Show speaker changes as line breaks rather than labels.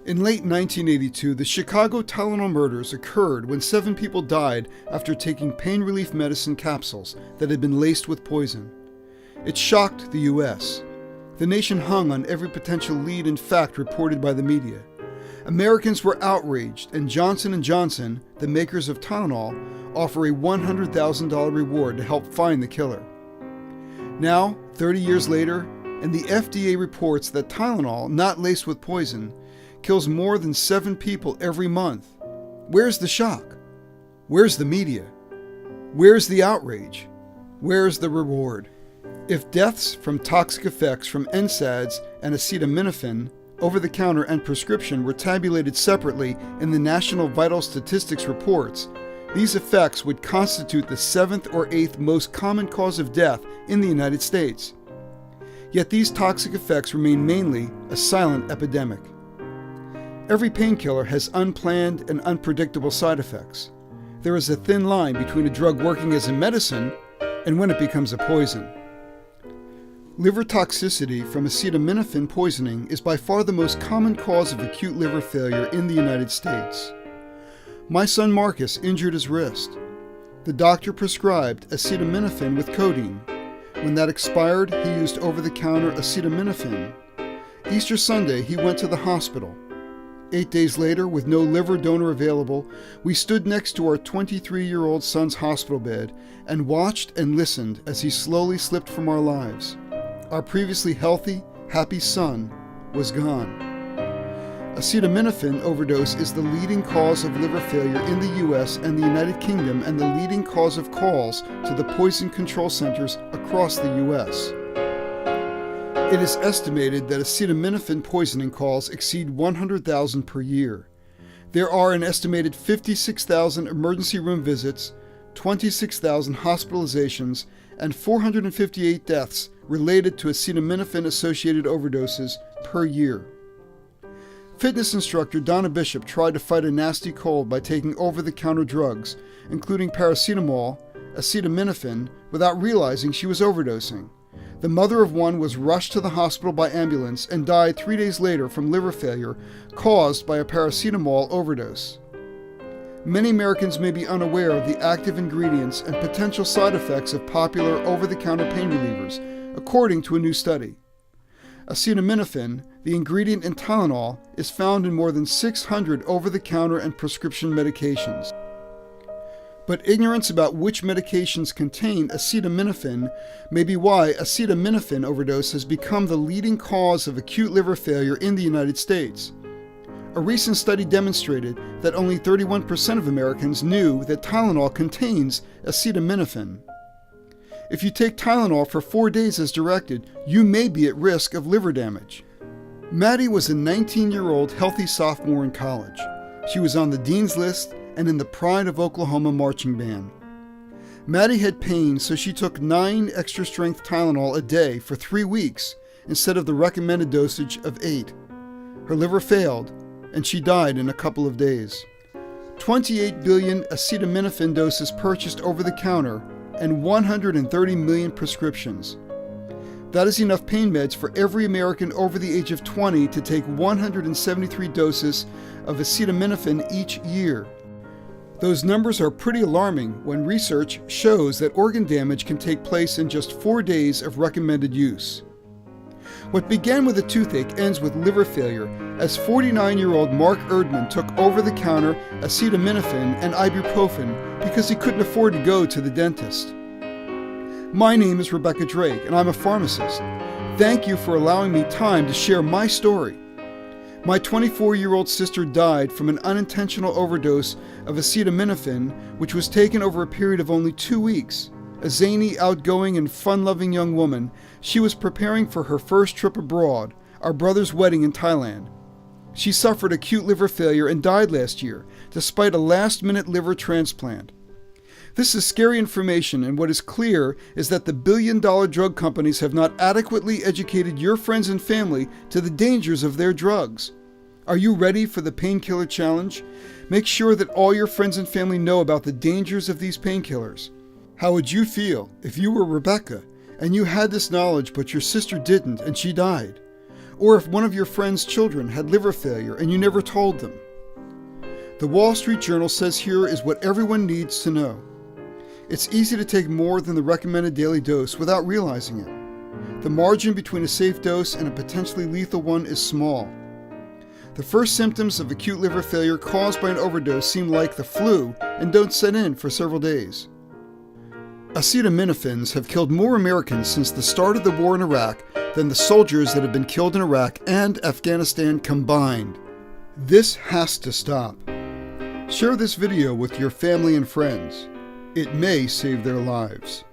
In late 1982, the Chicago Tylenol murders occurred when 7 people died after taking pain relief medicine capsules that had been laced with poison. It shocked the U.S. The nation hung on every potential lead and fact reported by the media. Americans were outraged, and Johnson & Johnson, the makers of Tylenol, offer a $100,000 reward to help find the killer. Now, 30 years later, and the FDA reports that Tylenol, not laced with poison, kills more than 7 people every month. Where's the shock? Where's the media? Where's the outrage? Where's the reward? If deaths from toxic effects from NSAIDs and acetaminophen, over-the-counter and prescription, were tabulated separately in the National Vital Statistics reports, these effects would constitute the 7th or 8th most common cause of death in the United States. Yet these toxic effects remain mainly a silent epidemic. Every painkiller has unplanned and unpredictable side effects. There is a thin line between a drug working as a medicine and when it becomes a poison. Liver toxicity from acetaminophen poisoning is by far the most common cause of acute liver failure in the United States. My son Marcus injured his wrist. The doctor prescribed acetaminophen with codeine. When that expired, he used over-the-counter acetaminophen. Easter Sunday, he went to the hospital. 8 days later, with no liver donor available, we stood next to our 23-year-old son's hospital bed and watched and listened as he slowly slipped from our lives. Our previously healthy, happy son was gone. Acetaminophen overdose is the leading cause of liver failure in the U.S. and the United Kingdom, and the leading cause of calls to the poison control centers across the U.S. It is estimated that acetaminophen poisoning calls exceed 100,000 per year. There are an estimated 56,000 emergency room visits, 26,000 hospitalizations, and 458 deaths related to acetaminophen-associated overdoses per year. Fitness instructor Donna Bishop tried to fight a nasty cold by taking over-the-counter drugs, including paracetamol, acetaminophen, without realizing she was overdosing. The mother of one was rushed to the hospital by ambulance and died 3 days later from liver failure caused by a paracetamol overdose. Many Americans may be unaware of the active ingredients and potential side effects of popular over-the-counter pain relievers, according to a new study. Acetaminophen, the ingredient in Tylenol, is found in more than 600 over-the-counter and prescription medications. But ignorance about which medications contain acetaminophen may be why acetaminophen overdose has become the leading cause of acute liver failure in the United States. A recent study demonstrated that only 31% of Americans knew that Tylenol contains acetaminophen. If you take Tylenol for 4 days as directed, you may be at risk of liver damage. Maddie was a 19-year-old healthy sophomore in college. She was on the dean's list and in the Pride of Oklahoma marching band. Maddie had pain, so she took 9 extra-strength Tylenol a day for 3 weeks instead of the recommended dosage of 8. Her liver failed, and she died in a couple of days. 28 billion acetaminophen doses purchased over the counter and 130 million prescriptions. That is enough pain meds for every American over the age of 20 to take 173 doses of acetaminophen each year. Those numbers are pretty alarming when research shows that organ damage can take place in just 4 days of recommended use. What began with a toothache ends with liver failure, as 49-year-old Mark Erdman took over-the-counter acetaminophen and ibuprofen because he couldn't afford to go to the dentist. My name is Rebecca Drake, and I'm a pharmacist. Thank you for allowing me time to share my story. My 24-year-old sister died from an unintentional overdose of acetaminophen, which was taken over a period of only 2 weeks. A zany, outgoing, and fun-loving young woman, she was preparing for her first trip abroad, our brother's wedding in Thailand. She suffered acute liver failure and died last year, despite a last-minute liver transplant. This is scary information, and what is clear is that the billion-dollar drug companies have not adequately educated your friends and family to the dangers of their drugs. Are you ready for the Painkiller Challenge? Make sure that all your friends and family know about the dangers of these painkillers. How would you feel if you were Rebecca and you had this knowledge but your sister didn't and she died? or if one of your friend's children had liver failure and you never told them. The Wall Street Journal says here is what everyone needs to know. It's easy to take more than the recommended daily dose without realizing it. The margin between a safe dose and a potentially lethal one is small. The first symptoms of acute liver failure caused by an overdose seem like the flu and don't set in for several days. Acetaminophen have killed more Americans since the start of the war in Iraq than the soldiers that have been killed in Iraq and Afghanistan combined. This has to stop. Share this video with your family and friends. It may save their lives.